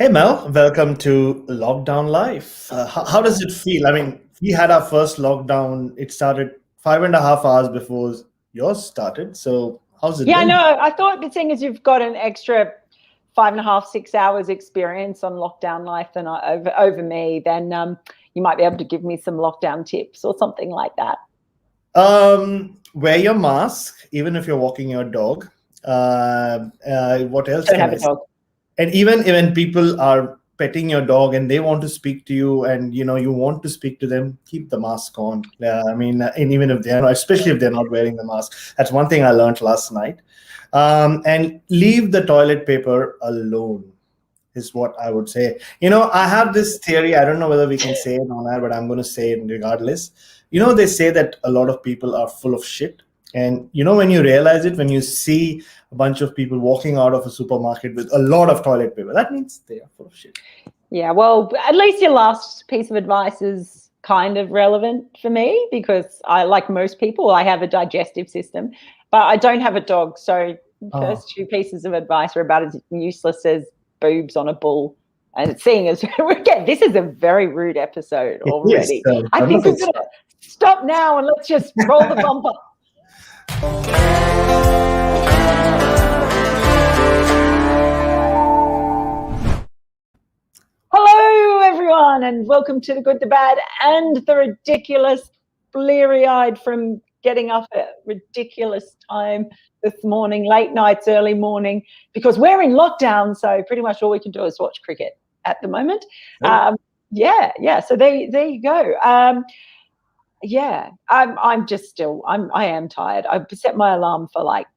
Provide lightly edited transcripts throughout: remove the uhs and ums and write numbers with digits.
Hey Mel, welcome to Lockdown Life. How does it feel? I mean, we had our first lockdown. It started 5.5 hours before yours started. So, how's it Yeah, been? no, I thought, seeing as you've got an extra 5.5, 6 hours experience on lockdown life than over me, then you might be able to give me some lockdown tips or something like that. Wear your mask, even if you're walking your dog. What else Don't can have I a say? dog. And even when people are petting your dog and they want to speak to you, and you want to speak to them, keep the mask on. I mean, and even if they're not, especially if they're not wearing the mask, that's one thing I learned last night. And leave the toilet paper alone is what I would say. I have this theory. I don't know whether we can say it on air, but I'm going to say it regardless. They say that a lot of people are full of shit. And when you realize it, when you see a bunch of people walking out of a supermarket with a lot of toilet paper, that means they are full of shit. Yeah, well, at least your last piece of advice is kind of relevant for me because like most people, I have a digestive system, but I don't have a dog. So the first two pieces of advice are about as useless as boobs on a bull. And seeing as again, this is a very rude episode Yes, already. I think we're going to stop now and let's just roll the bumper. Hello, everyone, and welcome to the Good, the Bad, and the Ridiculous. Bleary-eyed from getting up at ridiculous time this morning, late nights, early morning, because we're in lockdown, so pretty much all we can do is watch cricket at the moment. Yeah. So there you go. I am tired. I set my alarm for like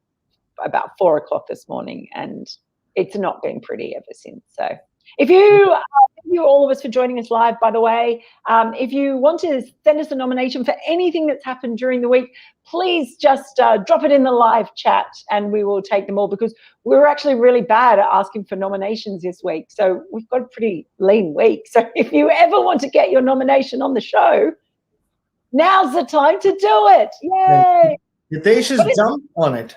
about 4 o'clock this morning, and it's not been pretty ever since. So if you thank you all of us for joining us live, by the way. If you want to send us a nomination for anything that's happened during the week, please just drop it in the live chat and we will take them all, because we were actually really bad at asking for nominations this week. So we've got a pretty lean week. So if you ever want to get your nomination on the show, now's the time to do it. Yay! Hitesh has jumped on it.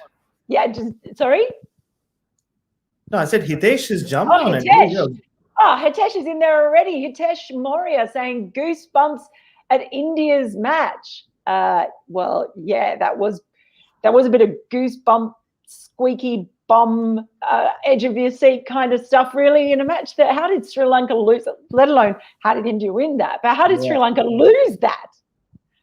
Yeah, sorry? No, I said Hitesh has jumped on it. Hitesh is in there already. Hitesh Moria saying goosebumps at India's match. Well, yeah, that was a bit of goosebump, squeaky bum, edge of your seat kind of stuff, really, in a match. That how did Sri Lanka lose it? Let alone how did India win that? But how did Sri Lanka lose that?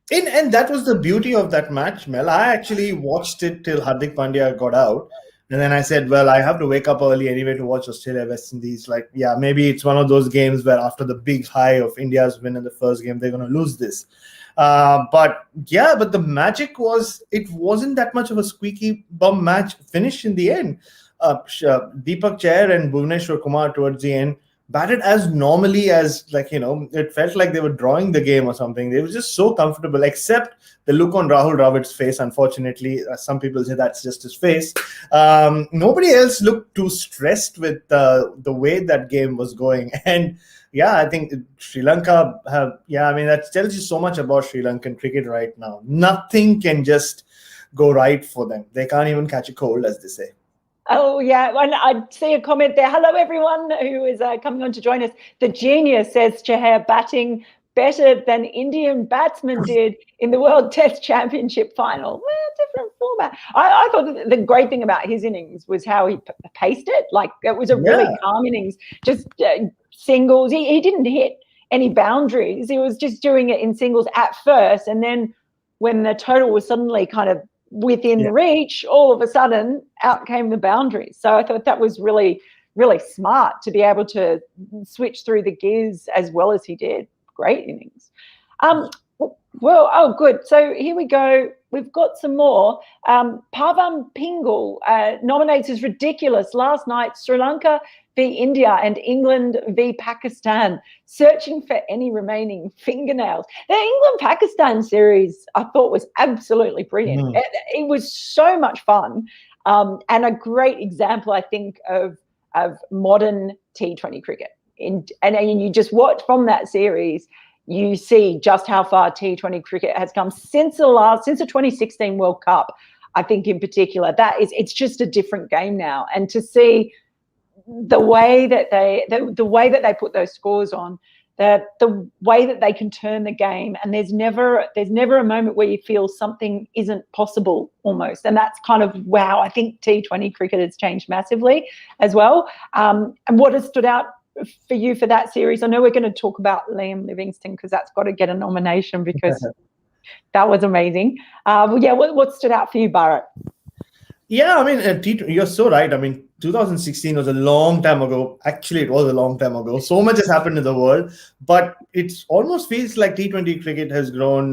And that was the beauty of that match, Mel. I actually watched it till Hardik Pandya got out. And then I said, well, I have to wake up early anyway to watch Australia West Indies. Like, yeah, maybe it's one of those games where after the big high of India's win in the first game, they're going to lose this. But the magic was, it wasn't that much of a squeaky bum match finish in the end. Deepak Chair and Bhuvneshwar Kumar towards the end batted as normally as, it felt like they were drawing the game or something. They were just so comfortable, except the look on Rahul Dravid's face. Unfortunately, some people say that's just his face. Nobody else looked too stressed with the way that game was going. And I think Sri Lanka that tells you so much about Sri Lankan cricket right now. Nothing can just go right for them. They can't even catch a cold, as they say. Oh, yeah. And I see a comment there. Hello, everyone who is coming on to join us. The Genius says Chahar batting better than Indian batsmen did in the World Test Championship final. Well, different format. I thought the great thing about his innings was how he paced it. Like, it was a really calm innings, just singles. He didn't hit any boundaries. He was just doing it in singles at first. And then when the total was suddenly kind of within the reach, all of a sudden out came the boundaries. So I thought that was really, really smart to be able to switch through the gears as well as he did. Great innings. Good. So here we go. We've got some more. Pavan Pingle nominates as ridiculous last night: Sri Lanka v India and England v Pakistan, searching for any remaining fingernails. The England-Pakistan series I thought was absolutely brilliant. It was so much fun, and a great example, I think, of modern T20 cricket. And you just watch from that series, you see just how far T20 cricket has come since the 2016 World Cup. I think in particular, it's just a different game now. And to see the way that they put those scores on, the way that they can turn the game, and there's never a moment where you feel something isn't possible almost. And that's kind of, wow, I think T20 cricket has changed massively as well. And what has stood out for you for that series? I know we're going to talk about Liam Livingstone because that's got to get a nomination because that was amazing. What stood out for you, Bharat? Yeah, I mean, you're so right. I mean, 2016 was a long time ago. Actually, it was a long time ago. So much has happened in the world, but it almost feels like T20 cricket has grown.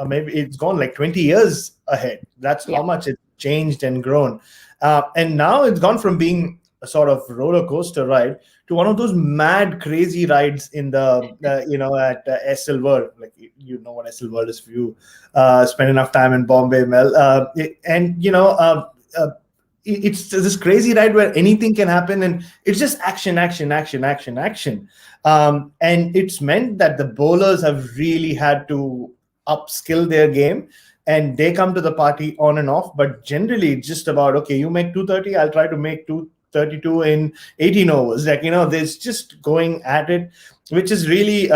Maybe it's gone like 20 years ahead. That's how much it's changed and grown. And now it's gone from being a sort of roller coaster ride to one of those mad, crazy rides in the, at SL World. Like, you know what SL World is if you spend enough time in Bombay, Mel. It's this crazy ride where anything can happen, and it's just action. And it's meant that the bowlers have really had to upskill their game, and they come to the party on and off. But generally, it's just about, okay, you make 230, I'll try to make 232 in 18 overs. There's just going at it, which is really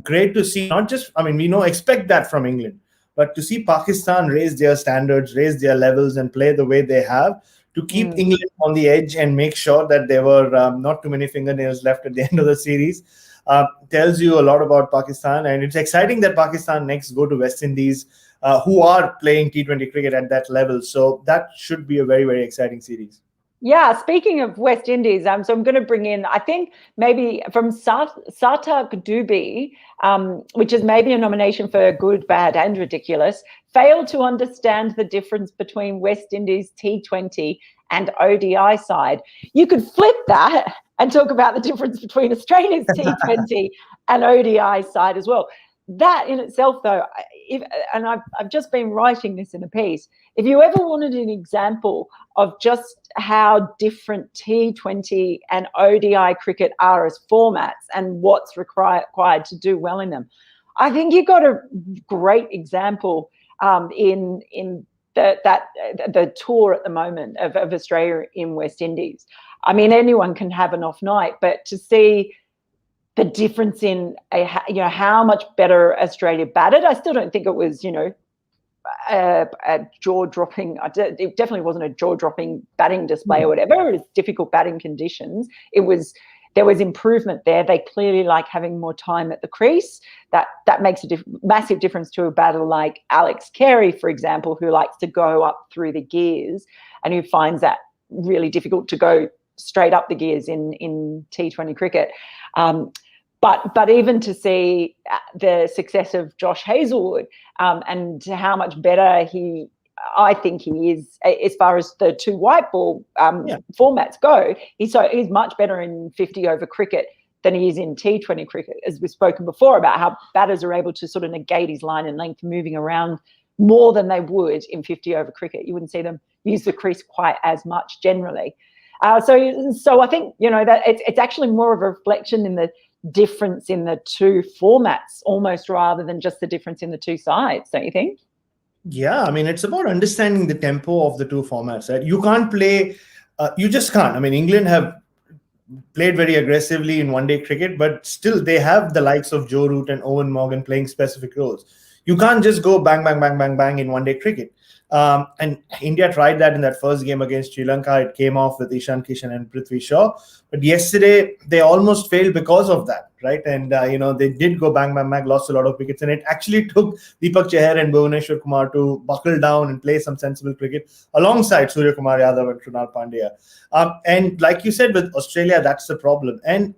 great to see. Not just, we expect that from England. But to see Pakistan raise their standards, raise their levels, and play the way they have to keep England on the edge and make sure that there were not too many fingernails left at the end of the series tells you a lot about Pakistan. And it's exciting that Pakistan next go to West Indies, who are playing T20 cricket at that level. So that should be a very, very exciting series. Yeah, speaking of West Indies, so I'm going to bring in, I think, maybe from Sartak Dubey, which is maybe a nomination for Good, Bad and Ridiculous, failed to understand the difference between West Indies T20 and ODI side. You could flip that and talk about the difference between Australia's T20 and ODI side as well. That in itself, though, and I've just been writing this in a piece, if you ever wanted an example of just how different T20 and ODI cricket are as formats and what's required to do well in them, I think you got a great example in the tour at the moment of Australia in West Indies. I mean, anyone can have an off night, but to see the difference in how much better Australia batted, I still don't think it was a jaw-dropping. It definitely wasn't a jaw-dropping batting display or whatever. It was difficult batting conditions. There was improvement there. They clearly like having more time at the crease. That makes a massive difference to a batter like Alex Carey, for example, who likes to go up through the gears and who finds that really difficult to go straight up the gears in T20 cricket. But even to see the success of Josh Hazlewood and how much better I think he is as far as the two white ball formats go, he's much better in 50 over cricket than he is in T20 cricket, as we've spoken before about how batters are able to sort of negate his line and length moving around more than they would in 50 over cricket. You wouldn't see them use the crease quite as much generally. So I think that it's actually more of a reflection in the difference in the two formats almost rather than just the difference in the two sides, don't you think? Yeah, I mean, it's about understanding the tempo of the two formats, right? You can't play, you just can't. I mean, England have played very aggressively in one-day cricket, but still they have the likes of Joe Root and Owen Morgan playing specific roles. You can't just go bang, bang, bang, bang, bang in one-day cricket. And India tried that in that first game against Sri Lanka. It came off with Ishan Kishan and Prithvi Shaw. But yesterday, they almost failed because of that, right? And, they did go bang, bang, bang, lost a lot of wickets. And it actually took Deepak Chahar and Bhuvneshwar Kumar to buckle down and play some sensible cricket alongside Surya Kumar Yadav and Krunal Pandya. And like you said, with Australia, that's the problem. And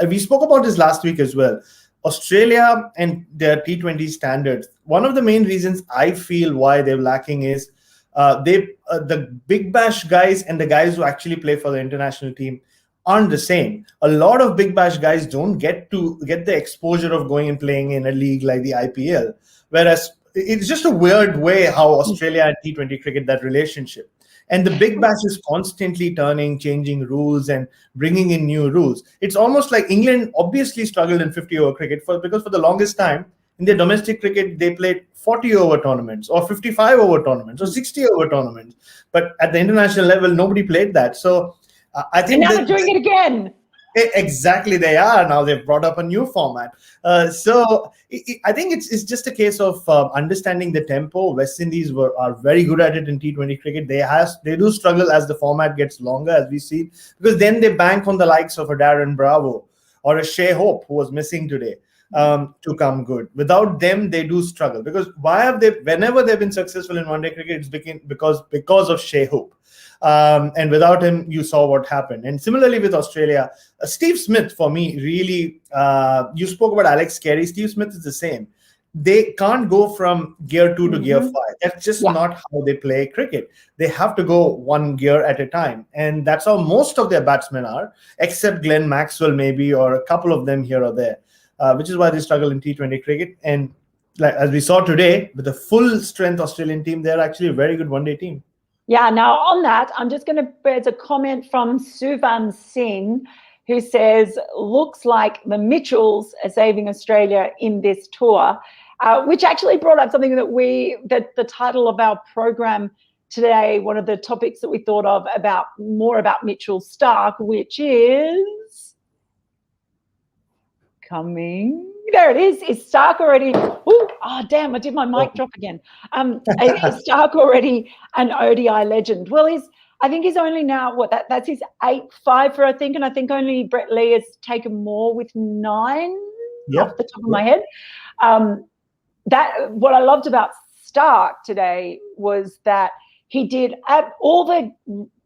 we spoke about this last week as well. Australia and their T20 standards, one of the main reasons I feel why they're lacking is the big bash guys and the guys who actually play for the international team aren't the same. A lot of big bash guys don't get the exposure of going and playing in a league like the IPL, whereas it's just a weird way how Australia and T20 cricket, that relationship. And the big bash is constantly turning, changing rules and bringing in new rules. It's almost like England obviously struggled in 50-over cricket because for the longest time in their domestic cricket, they played 40-over tournaments or 55-over tournaments or 60-over tournaments. But at the international level, nobody played that. So I And think now that they're doing it again. exactly they are now. They've brought up a new format. I think it's just a case of understanding the tempo. West Indies are very good at it in T20 cricket. They do struggle as the format gets longer, as we see, because then they bank on the likes of a Darren Bravo or a Shea Hope, who was missing today, to come good. Without them, they do struggle. Because whenever they've been successful in one-day cricket, it's because of Shea Hope. And without him, you saw what happened. And similarly with Australia, Steve Smith, for me, really, you spoke about Alex Carey. Steve Smith is the same. They can't go from gear 2 to gear 5. That's just not how they play cricket. They have to go one gear at a time. And that's how most of their batsmen are, except Glenn Maxwell maybe, or a couple of them here or there, which is why they struggle in T20 cricket. And like as we saw today, with a full strength Australian team, they're actually a very good one-day team. Yeah, now on that, I'm just going to, there's a comment from Suvan Singh who says, looks like the Mitchells are saving Australia in this tour, which actually brought up something that the title of our program today, one of the topics that we thought of more about Mitchell Starc, which is coming. There it is. Is Starc already? Ooh, oh, damn, I did my mic drop again. Is Starc already an ODI legend? Well, I think he's only now, that's his 8th fiver, I think, and I think only Brett Lee has taken more with 9 off the top of my head. What I loved about Starc today was that he did all the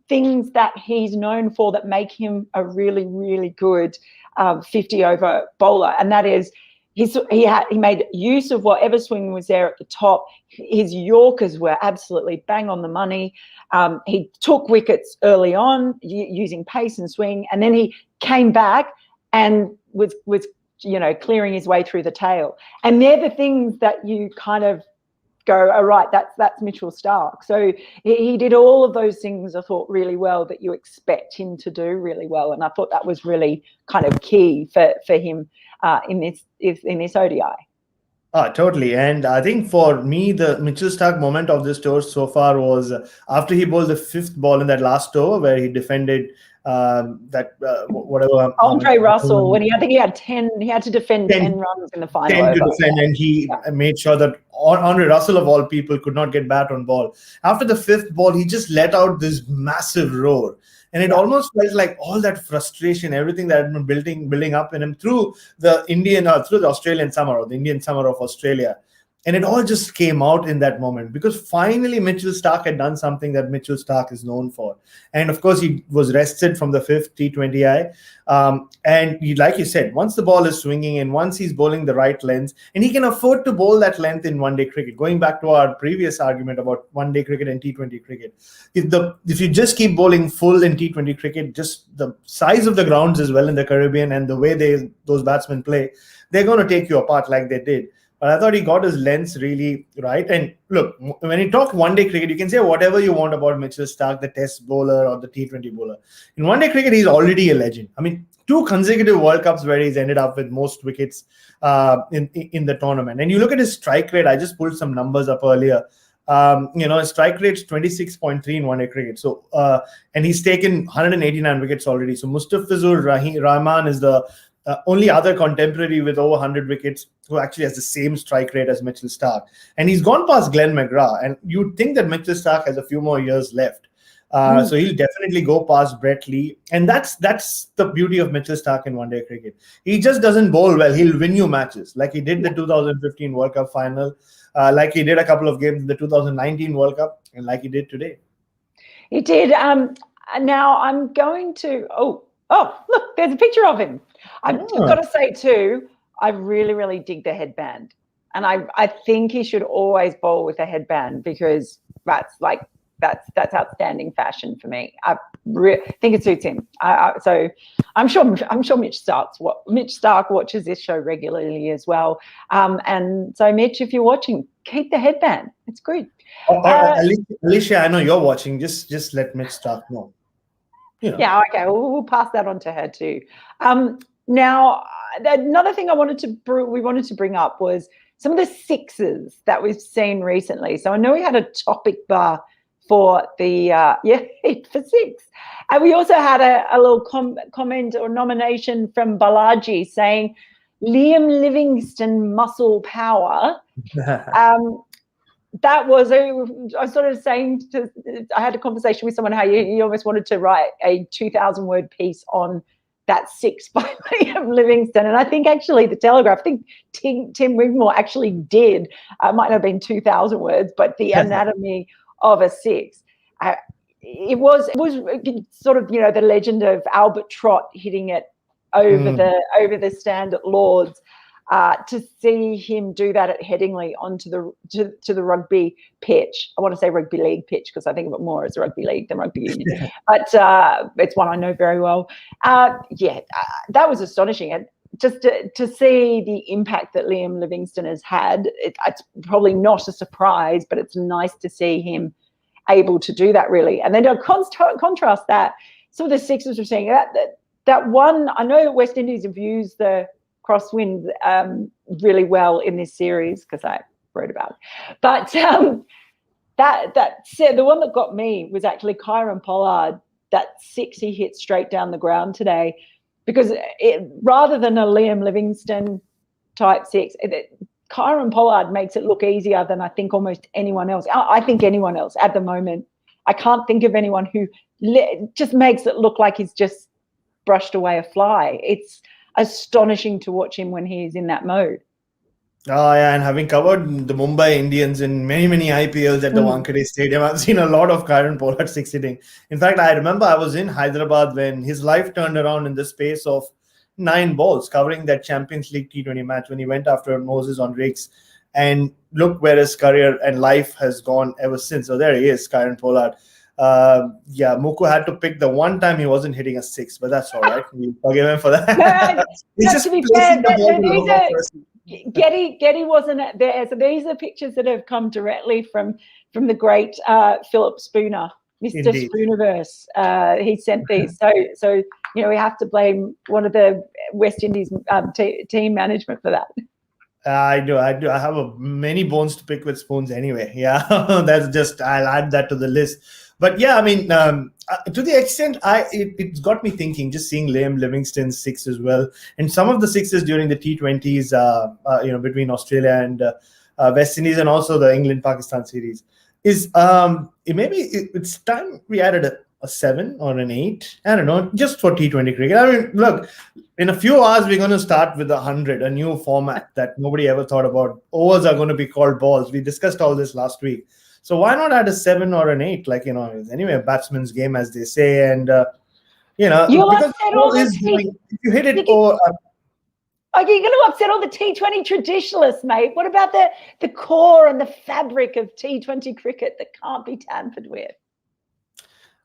things that he's known for that make him a really, really good 50-over bowler, and that is he made use of whatever swing was there at the top. His Yorkers were absolutely bang on the money. He took wickets early on using pace and swing, and then he came back and was clearing his way through the tail. And they're the things that you kind of go, all right, that's Mitchell Starc. So he did all of those things, I thought, really well that you expect him to do really well. And I thought that was really kind of key for him in this ODI. Totally. And I think for me, the Mitchell Starc moment of this tour so far was after he bowled the 5th ball in that last over where he defended whatever. Andre Russell, I think he had 10, he had to defend 10 runs in the final 10 over. to defend, and he made sure that Andre Russell, of all people, could not get bat on ball. After the 5th ball, he just let out this massive roar. And it almost felt like all that frustration, everything that had been building up in him through the Australian summer, or the Indian summer of Australia. And it all just came out in that moment, because finally Mitchell Starc had done something that Mitchell Starc is known for. And of course, he was rested from the 5th T20I. Like you said, once the ball is swinging and once he's bowling the right length, and he can afford to bowl that length in one-day cricket, going back to our previous argument about one-day cricket and T20 cricket. If you just keep bowling full in T20 cricket, just the size of the grounds as well in the Caribbean and the way those batsmen play, they're going to take you apart like they did. But I thought he got his lengths really right. And look, when you talk one-day cricket, you can say whatever you want about Mitchell Starc, the test bowler or the T20 bowler. In one-day cricket, he's already a legend. I mean, 2 consecutive World Cups where he's ended up with most wickets in the tournament. And you look at his strike rate, I just pulled some numbers up earlier. His strike rate's 26.3 in one-day cricket. So, and he's taken 189 wickets already. So Mustafizur Rahman is the only other contemporary with over 100 wickets who actually has the same strike rate as Mitchell Starc. And he's gone past Glenn McGrath. And you'd think that Mitchell Starc has a few more years left. So he'll definitely go past Brett Lee. And that's the beauty of Mitchell Starc in one-day cricket. He just doesn't bowl well. He'll win you matches, like he did the 2015 World Cup final, like he did a couple of games in the 2019 World Cup, and like he did today. He did. Now I'm going to... Oh, look, there's a picture of him. I've got to say, too, I really, really dig the headband. And I think he should always bowl with a headband, because that's outstanding fashion for me. I think it suits him. So I'm sure Mitch Starc watches this show regularly as well. And so, Mitch, if you're watching, keep the headband. It's good. Alicia, I know you're watching. Just let Mitch Starc know. Yeah, okay. We'll pass that on to her too. Now, another thing we wanted to bring up was some of the sixes that we've seen recently. So I know we had a topic bar for the hit for 6. And we also had a little comment or nomination from Balaji saying Liam Livingstone muscle power. That was, I was sort of saying, I had a conversation with someone how you almost wanted to write a 2,000-word piece on that 6 by Liam Livingstone. And I think actually the Telegraph, I think Tim Wigmore actually did, might not have been 2,000 words, but the anatomy of a 6. It was sort of, the legend of Albert Trott hitting it over the stand at Lord's. To see him do that at Headingley onto the rugby pitch. I want to say rugby league pitch because I think of it more as rugby league than rugby union. But it's one I know very well. That was astonishing. And just to see the impact that Liam Livingstone has had, it's probably not a surprise, but it's nice to see him able to do that, really. And then to contrast that, some of the sixes we're seeing, that one, I know West Indies have used the crosswind really well in this series because I wrote about it. But that said, the one that got me was actually Kieran Pollard, that 6 he hit straight down the ground today, because rather than a Liam Livingstone type 6, Kieran Pollard makes it look easier than I think almost anyone else. I think anyone else at the moment. I can't think of anyone who just makes it look like he's just brushed away a fly. It's astonishing to watch him when he is in that mode. Oh yeah, and having covered the Mumbai Indians in many IPLs at the Wankhede Stadium, I've seen a lot of Kieran Pollard 6 hitting. In fact, I remember I was in Hyderabad when his life turned around in the space of 9 balls, covering that Champions League T20 match when he went after Moses on Rakes. And look where his career and life has gone ever since. So there he is, Kieran Pollard. Muku had to pick the one time he wasn't hitting a 6, but that's all right. We forgive him for that. To be fair, Getty wasn't there. So these are pictures that have come directly from the great Philip Spooner, Mr. Indeed. Spoonerverse. He sent these. So we have to blame one of the West Indies team management for that. I do. I have many bones to pick with Spoons anyway. Yeah, I'll add that to the list. But yeah, I mean, to the extent it's got me thinking, just seeing Liam Livingstone's 6 as well, and some of the 6s during the T20s, between Australia and West Indies, and also the England-Pakistan series, is it's time we added a 7 or an 8. I don't know, just for T20 cricket. I mean, look, in a few hours we're going to start with 100, a new format that nobody ever thought about. Overs are going to be called balls. We discussed all this last week. So why not add a 7 or an 8? It's anyway a batsman's game, as they say, and because if you hit it over. You're going to upset all the T20 traditionalists, mate. What about the core and the fabric of T20 cricket that can't be tampered with?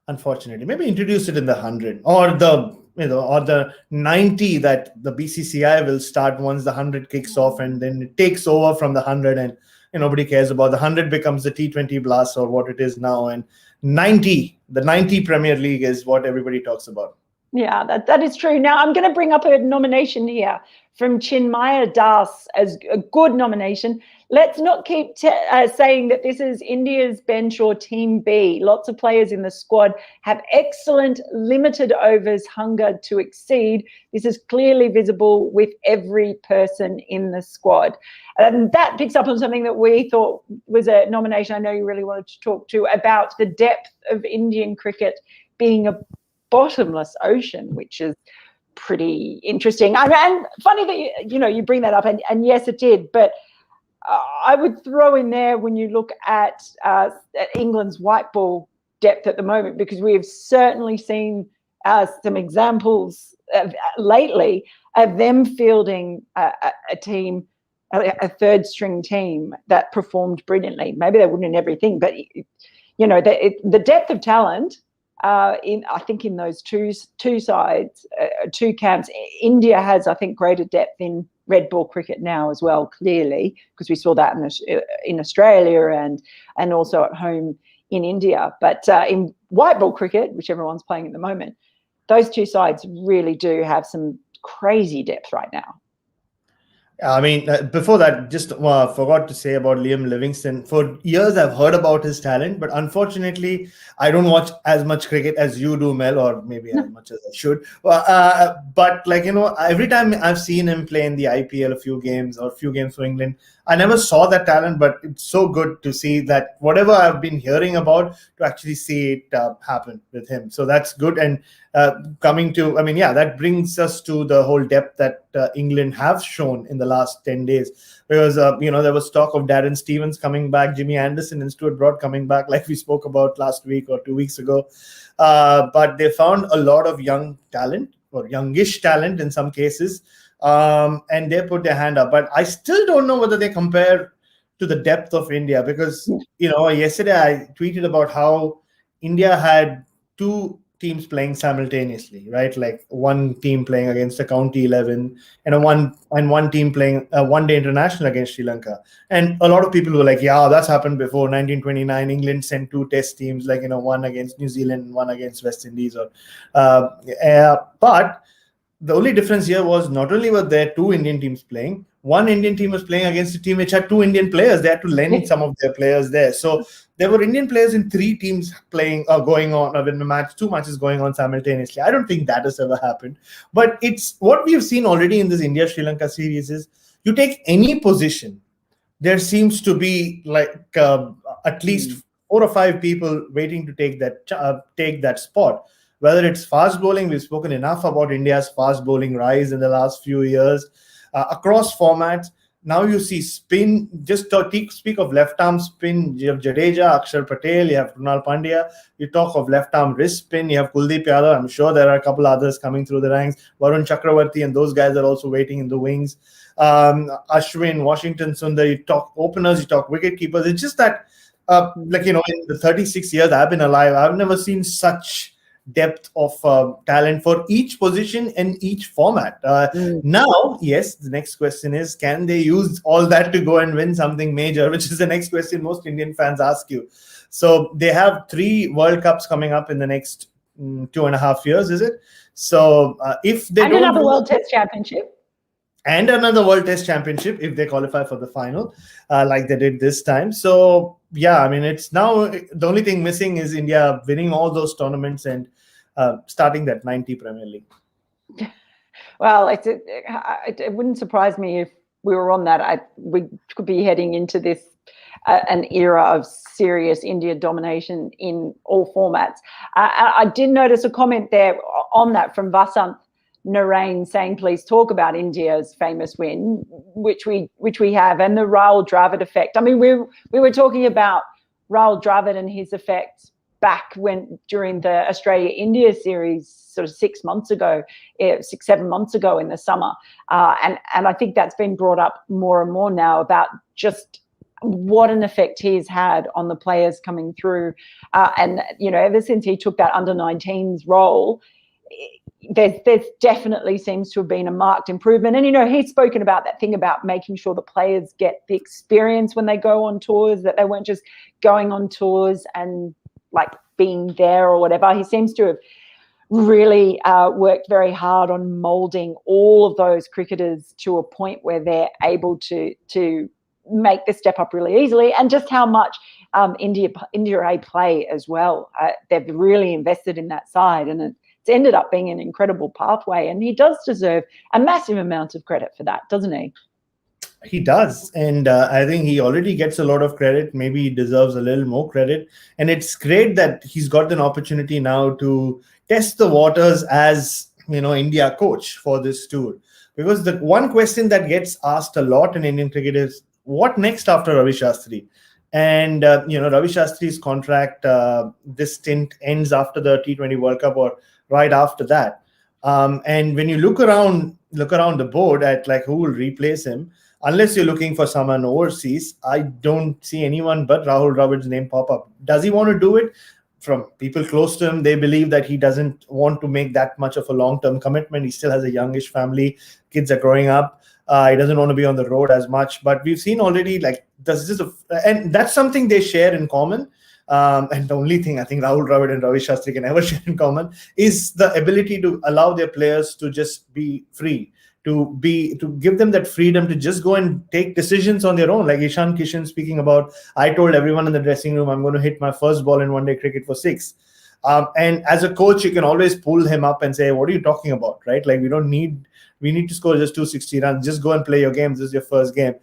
Unfortunately, maybe introduce it in the 100 or the 90 that the BCCI will start once the 100 kicks off, and then it takes over from the 100 and nobody cares about the 100 becomes the T20 blast or what it is now, and the 90 Premier League is what everybody talks about. Yeah, that is true. Now I'm going to bring up a nomination here from Chinmaya Das as a good nomination. Let's not keep saying that this is India's bench or Team B. Lots of players in the squad have excellent limited overs hunger to exceed. This is clearly visible with every person in the squad. And that picks up on something that we thought was a nomination I know you really wanted to talk to about the depth of Indian cricket being a bottomless ocean, which is pretty interesting. And funny that you bring that up, and yes, it did. But I would throw in there when you look at England's white ball depth at the moment, because we have certainly seen some examples lately of them fielding a team, a third string team that performed brilliantly. Maybe they wouldn't in everything, but the depth of talent. I think in those two sides, two camps, India has, I think, greater depth in red ball cricket now as well, clearly, because we saw that in Australia and also at home in India. But in white ball cricket, which everyone's playing at the moment, those two sides really do have some crazy depth right now. I mean, before that, just forgot to say about Liam Livingston. For years, I've heard about his talent, but unfortunately, I don't watch as much cricket as you do, Mel, or maybe as much as I should. But like every time I've seen him play in the IPL, a few games or a few games for England, I never saw that talent. But it's so good to see that whatever I've been hearing about, to actually see it happen with him. So that's good. And I mean, yeah, that brings us to the whole depth that England have shown in the last 10 days. Because, there was talk of Darren Stevens coming back, Jimmy Anderson and Stuart Broad coming back, like we spoke about last week or 2 weeks ago. But they found a lot of young talent, or youngish talent in some cases, and they put their hand up. But I still don't know whether they compare to the depth of India, because, yesterday I tweeted about how India had two teams playing simultaneously, right? Like one team playing against a county 11 and one team playing a one-day international against Sri Lanka. And a lot of people were like, yeah, that's happened before. 1929, England sent two test teams, like, one against New Zealand and one against West Indies. But the only difference here was not only were there two Indian teams playing, one Indian team was playing against a team which had two Indian players. They had to lend some of their players there. So there were Indian players in three teams playing, going on, or in the match, two matches going on simultaneously. I don't think that has ever happened. But it's what we've seen already in this India-Sri Lanka series is, you take any position, there seems to be like at least 4 or 5 people waiting to take that spot. Whether it's fast bowling, we've spoken enough about India's fast bowling rise in the last few years across formats. Now you see spin. Just speak of left arm spin. You have Jadeja, Akshar Patel, you have Krunal Pandya. You talk of left arm wrist spin. You have Kuldeep Yadav. I'm sure there are a couple others coming through the ranks. Varun Chakravarti and those guys are also waiting in the wings. Ashwin, Washington Sundar. You talk openers. You talk wicket keepers. It's just that, in the 36 years I've been alive, I've never seen such depth of talent for each position in each format. Now, yes, the next question is, can they use all that to go and win something major, which is the next question most Indian fans ask you. So they have 3 World Cups coming up in the next 2.5 years, is it? So if they don't another World Test Championship. And another World Test Championship if they qualify for the final, like they did this time. So, yeah, I mean, it's now the only thing missing is India winning all those tournaments and starting that 90 Premier League. Well, it wouldn't surprise me if we were on that. We could be heading into this an era of serious India domination in all formats. I did notice a comment there on that from Vasant Narain saying, please talk about India's famous win, which we have, and the Rahul Dravid effect. I mean, we were talking about Rahul Dravid and his effect back during the Australia-India series, sort of 6 months ago, 6-7 months ago in the summer. And I think that's been brought up more and more now about just what an effect he's had on the players coming through. And, ever since he took that under-19s role, there's definitely seems to have been a marked improvement. And, he's spoken about that thing about making sure the players get the experience when they go on tours, that they weren't just going on tours and like being there or whatever. He seems to have really worked very hard on moulding all of those cricketers to a point where they're able to make the step up really easily, and just how much India A play as well. They've really invested in that side, and it's ended up being an incredible pathway, and he does deserve a massive amount of credit for that, doesn't he? He does, and I think he already gets a lot of credit. Maybe he deserves a little more credit, and it's great that he's got an opportunity now to test the waters as India coach for this tour. Because the one question that gets asked a lot in Indian cricket is, what next after Ravi Shastri? And Ravi Shastri's contract, this stint ends after the T20 World Cup or right after that. And when you look around the board at like who will replace him, unless you're looking for someone overseas, I don't see anyone but Rahul Dravid's name pop up. Does he want to do it? From people close to him, they believe that he doesn't want to make that much of a long-term commitment. He still has a youngish family. Kids are growing up. He doesn't want to be on the road as much. But we've seen already, like, and that's something they share in common. And the only thing I think Rahul Dravid and Ravi Shastri can ever share in common is the ability to allow their players to just be free, to give them that freedom to just go and take decisions on their own. Like Ishan Kishan speaking about, I told everyone in the dressing room, I'm going to hit my first ball in one-day cricket for 6. And as a coach, you can always pull him up and say, what are you talking about, right? Like, we need to score just 260 runs. Just go and play your game. This is your first game.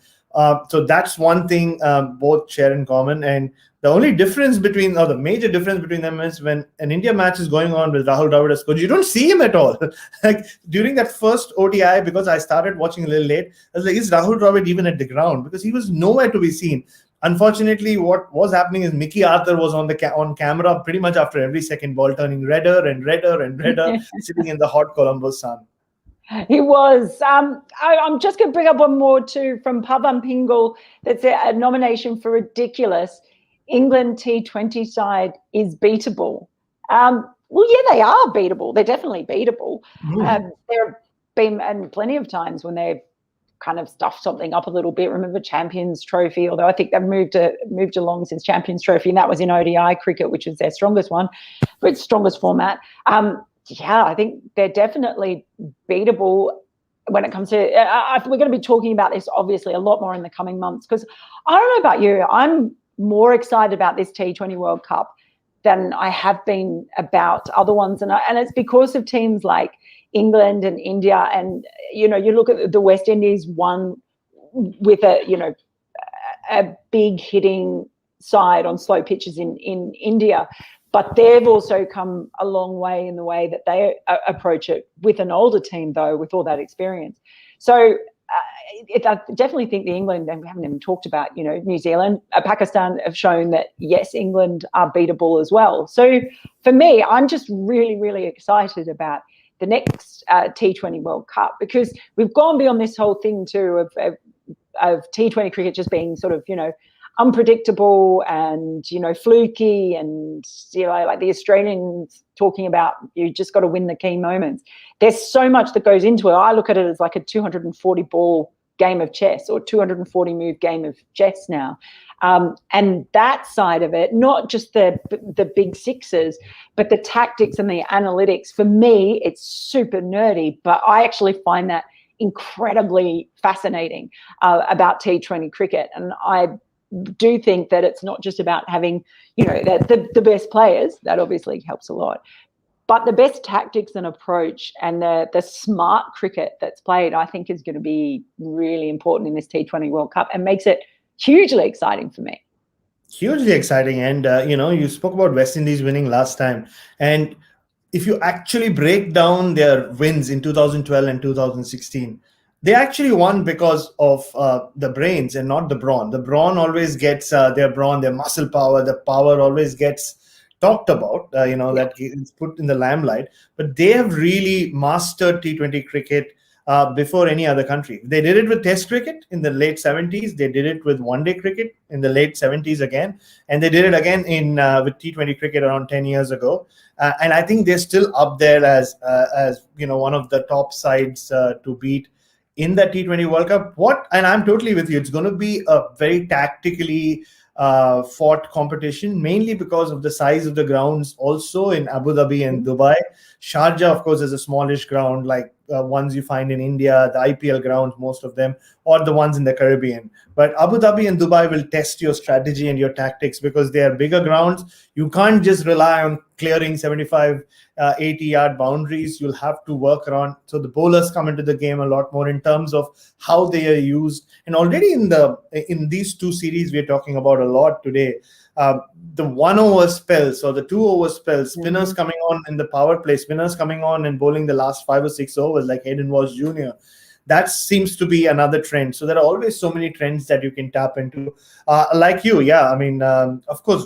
So that's one thing both share in common. And the only difference between, or the major difference between them, is when an India match is going on with Rahul Dravid as coach, you don't see him at all. Like during that first ODI, because I started watching a little late, I was like, is Rahul Dravid even at the ground? Because he was nowhere to be seen. Unfortunately, what was happening is Mickey Arthur was on camera pretty much after every second ball, turning redder and redder and redder, sitting in the hot Colombo sun. He was. I'm just going to bring up one more too from Pavan Pingle. That's a nomination for ridiculous. England T20 side is beatable. Well, yeah, they are beatable. They're definitely beatable. There have been plenty of times when they've kind of stuffed something up a little bit. Remember Champions Trophy, although I think they've moved along since Champions Trophy, and that was in ODI cricket, which was their strongest one, but strongest format. Yeah, I think they're definitely beatable when it comes to we're going to be talking about this obviously a lot more in the coming months, because I don't know about you, I'm more excited about this T20 World Cup than I have been about other ones, and it's because of teams like England and India. And you look at the West Indies one with a big hitting side on slow pitches in India, but they've also come a long way in the way that they approach it with an older team, though, with all that experience. So I definitely think the England, and we haven't even talked about, New Zealand, Pakistan have shown that, yes, England are beatable as well. So for me, I'm just really, really excited about the next T20 World Cup, because we've gone beyond this whole thing too of T20 cricket just being sort of, unpredictable and, fluky, and, like the Australians talking about, you just got to win the key moments. There's so much that goes into it. I look at it as like a 240 ball game of chess, or 240 move game of chess now. And that side of it, not just the big sixes, but the tactics and the analytics, for me, it's super nerdy, but I actually find that incredibly fascinating about T20 cricket. And I do think that it's not just about having, the best players. That obviously helps a lot. But the best tactics and approach, and the smart cricket that's played, I think is going to be really important in this T20 World Cup, and makes it hugely exciting for me. Hugely exciting. And, you spoke about West Indies winning last time. And if you actually break down their wins in 2012 and 2016, they actually won because of the brains and not the brawn. The brawn always gets their muscle power. The power always gets talked about, that is put in the limelight. But they have really mastered T20 cricket before any other country. They did it with Test cricket in the late 70s. They did it with one-day cricket in the late 70s again. And they did it again with T20 cricket around 10 years ago. And I think they're still up there as one of the top sides to beat in the T20 World Cup. And I'm totally with you. It's going to be a very tactically fought competition, mainly because of the size of the grounds also in Abu Dhabi and Dubai. Sharjah, of course, is a smallish ground, like ones you find in India, the IPL grounds, most of them, or the ones in the Caribbean. But Abu Dhabi and Dubai will test your strategy and your tactics, because they are bigger grounds. You can't just rely on clearing 75, 80-yard boundaries. You'll have to work around. So the bowlers come into the game a lot more in terms of how they are used. And already in these two series we're talking about a lot today, the 1 over spells or the 2 over spells, spinners coming on in the power play, spinners coming on and bowling the last 5 or 6 overs like Hayden Walsh Jr. That seems to be another trend. So there are always so many trends that you can tap into. Like you, of course,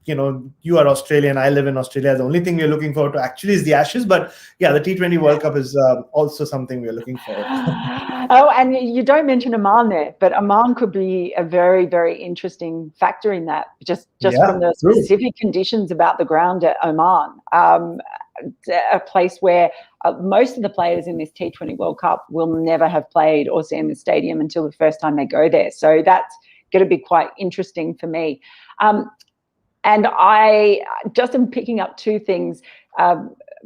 you are Australian, I live in Australia. The only thing we're looking forward to actually is the Ashes. But yeah, the T20 World Cup is also something we're looking forward to. Oh, and you don't mention Oman there, but Oman could be a very, very interesting factor in that, just from the specific conditions about the ground at Oman. A place where most of the players in this T20 World Cup will never have played or seen the stadium until the first time they go there. So that's going to be quite interesting for me. And I just am picking up two things.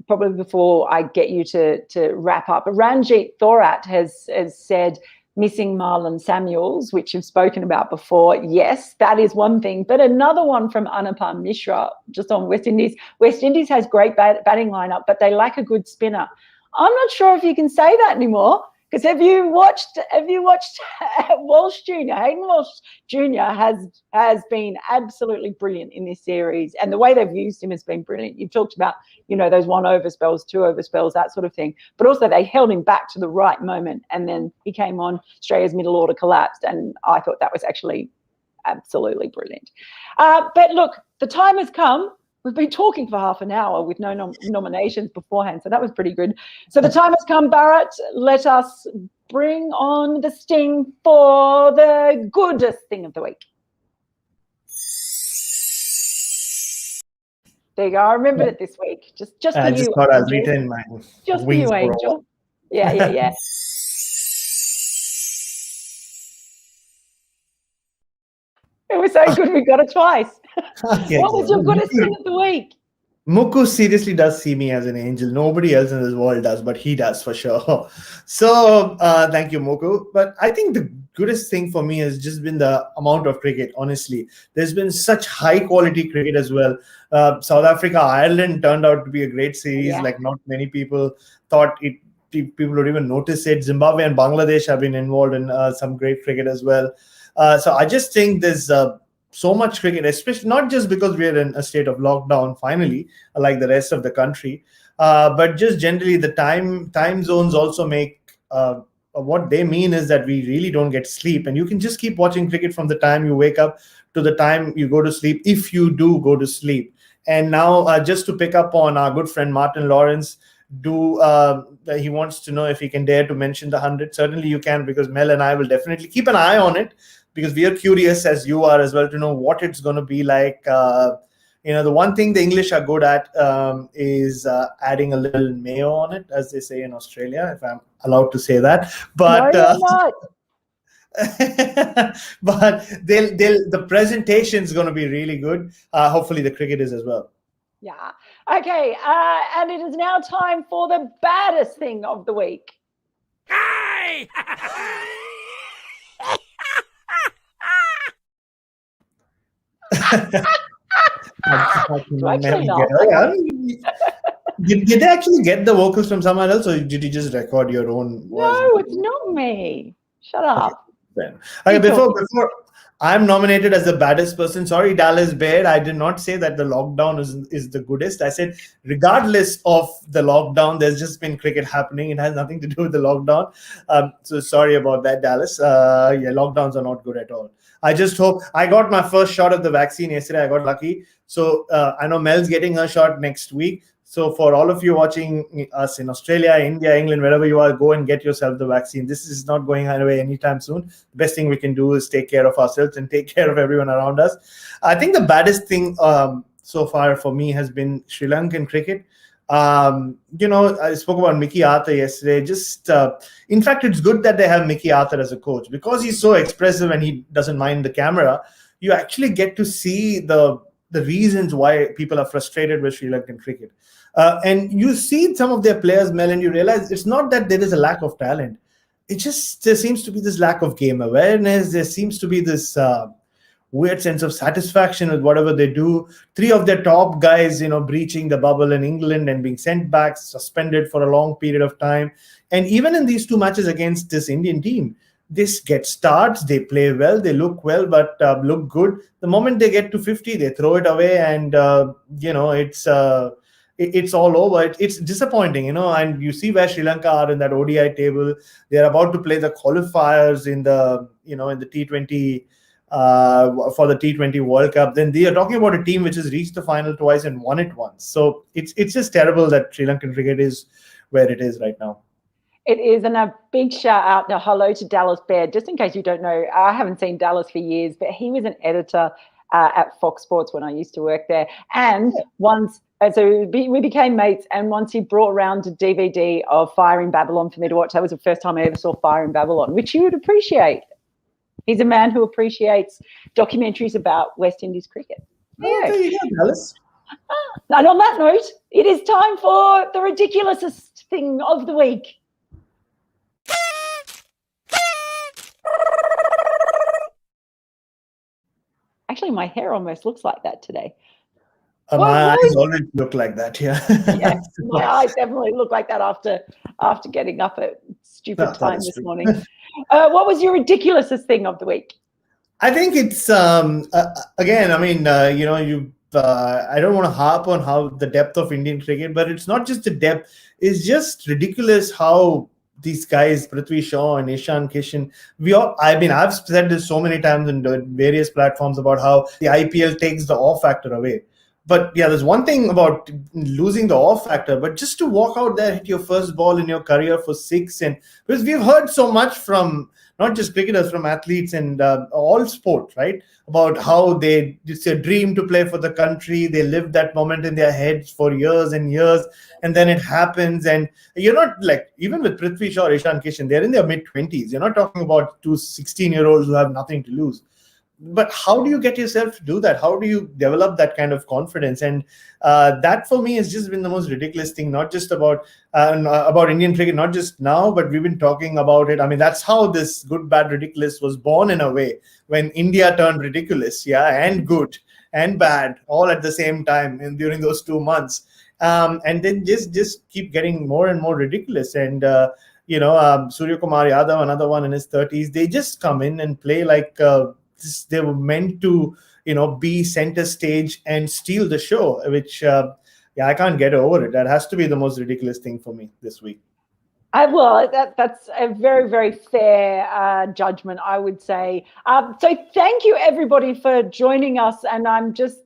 probably before I get you to wrap up, Ranjit Thorat has said missing Marlon Samuels, which you've spoken about before. Yes, that is one thing. But another one from Anupam Mishra, just on West Indies. West Indies has great batting lineup, but they lack a good spinner. I'm not sure if you can say that anymore. Because have you watched Walsh Jr.? Hayden Walsh Jr. has been absolutely brilliant in this series, and the way they've used him has been brilliant. You've talked about, those 1 over spells, 2 over spells, that sort of thing. But also they held him back to the right moment, and then he came on, Australia's middle order collapsed, and I thought that was actually absolutely brilliant. But look, the time has come. We've been talking for half an hour with no nominations beforehand, so that was pretty good. So the time has come, Bharat. Let us bring on the sting for the goodest thing of the week. There you go. I remembered it this week. Just for you. I just thought I'd retain my just for you, Angel. Yeah. It was so good we got it twice. What was your goodest thing of the week? Mukku seriously does see me as an angel. Nobody else in this world does, but he does for sure. So thank you, Mukku. But I think the goodest thing for me has just been the amount of cricket, honestly. There's been such high quality cricket as well. South Africa, Ireland turned out to be a great series. Yeah. Like not many people thought people would even notice it. Zimbabwe and Bangladesh have been involved in some great cricket as well. So I just think there's so much cricket, especially not just because we're in a state of lockdown finally, like the rest of the country, but just generally the time zones also make what they mean is that we really don't get sleep, and you can just keep watching cricket from the time you wake up to the time you go to sleep, if you do go to sleep. And now just to pick up on our good friend Martin Lawrence, he wants to know if he can dare to mention the 100. Certainly you can, because Mel and I will definitely keep an eye on it, because we are curious, as you are as well, to know what it's going to be like. The one thing the English are good at is adding a little mayo on it, as they say in Australia, if I'm allowed to say that. But no, you're not. But the presentation is going to be really good. Hopefully the cricket is as well. Yeah. Okay. And it is now time for the baddest thing of the week. Hey! Did they actually get the vocals from someone else, or did you just record your own voice? No, it's not me. Shut up. Okay, before I'm nominated as the baddest person. Sorry, Dallas Baird. I did not say that the lockdown is the goodest. I said regardless of the lockdown, there's just been cricket happening. It has nothing to do with the lockdown. So sorry about that, Dallas. Lockdowns are not good at all. I just hope I got my first shot of the vaccine yesterday. I got lucky. So I know Mel's getting her shot next week. So for all of you watching us in Australia, India, England, wherever you are, go and get yourself the vaccine. This is not going away anytime soon. The best thing we can do is take care of ourselves and take care of everyone around us. I think the baddest thing so far for me has been Sri Lankan cricket. I spoke about Mickey Arthur yesterday. In fact, it's good that they have Mickey Arthur as a coach, because he's so expressive and he doesn't mind the camera. You actually get to see the reasons why people are frustrated with Sri Lankan cricket. And you see some of their players, Mel, and you realize it's not that there is a lack of talent. There seems to be this lack of game awareness. There seems to be this weird sense of satisfaction with whatever they do. 3 of their top guys, breaching the bubble in England and being sent back, suspended for a long period of time. And even in these 2 matches against this Indian team, this get starts, they play well, they look well, but look good. The moment they get to 50, they throw it away, and it's all over. It's disappointing, and you see where Sri Lanka are in that ODI table. They're about to play the qualifiers in the T20 for the T20 World Cup. Then they are talking about a team which has reached the final twice and won it once. So it's just terrible that Sri Lankan cricket is where it is right now. It is, and a big shout out now, hello to Dallas Baird. Just in case you don't know, I haven't seen Dallas for years, but he was an editor at Fox Sports when I used to work there. And so we became mates, and once he brought around a DVD of Fire in Babylon for me to watch. That was the first time I ever saw Fire in Babylon, which you would appreciate. He's a man who appreciates documentaries about West Indies cricket. Oh, there you go, Dallas. And on that note, it is time for the ridiculousest thing of the week. Actually, my hair almost looks like that today. My eyes always look like that, yeah. Yeah, my eyes definitely look like that after getting up at stupid time this morning. What was your ridiculousest thing of the week? I think it's again. I mean, I don't want to harp on how the depth of Indian cricket, but it's not just the depth. It's just ridiculous how these guys, Prithvi Shaw and Ishan Kishan, I've said this so many times in various platforms about how the IPL takes the awe factor away. But yeah, there's one thing about losing the awe factor, but just to walk out there, hit your first ball in your career for 6, and because we've heard so much from not just cricketers, from athletes and all sport, right? About how it's a dream to play for the country. They live that moment in their heads for years and years, and then it happens. And you're not like, even with Prithvi Shaw or Ishan Kishan, they're in their mid-20s. You're not talking about two 16-year-olds who have nothing to lose. But how do you get yourself to do that? How do you develop that kind of confidence? And that for me has just been the most ridiculous thing, not just about Indian cricket, not just now, but we've been talking about it. I mean, that's how this Good, Bad, Ridiculous was born in a way, when India turned ridiculous, and good and bad all at the same time during those 2 months. And then just keep getting more and more ridiculous. And Surya Kumar Yadav, another one in his 30s, they just come in and play like they were meant to, be center stage and steal the show, which, I can't get over it. That has to be the most ridiculous thing for me this week. That's a very, very fair judgment, I would say. So thank you, everybody, for joining us. And I'm just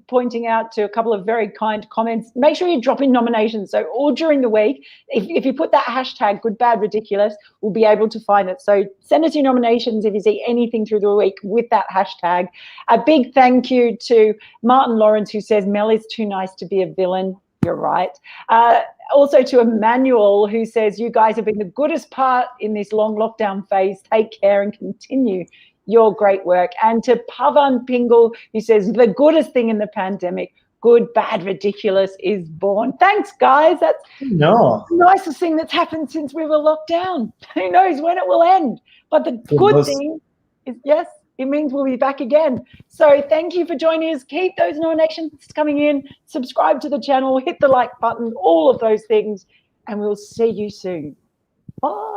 pointing out to a couple of very kind comments. Make sure you drop in nominations. So all during the week, if you put that hashtag Good, Bad, Ridiculous, we'll be able to find it. So send us your nominations if you see anything through the week with that hashtag. A big thank you to Martin Lawrence, who says Mel is too nice to be a villain. You're right. Also to Emmanuel, who says you guys have been the goodest part in this long lockdown phase. Take care and continue your great work. And to Pavan Pingle, who says the goodest thing in the pandemic, Good, Bad, Ridiculous is born. Thanks, guys. That's the nicest thing that's happened since we were locked down. Who knows when it will end? But the good thing is, yes, it means we'll be back again. So thank you for joining us. Keep those nominations coming in. Subscribe to the channel, hit the like button, all of those things, and we'll see you soon. Bye.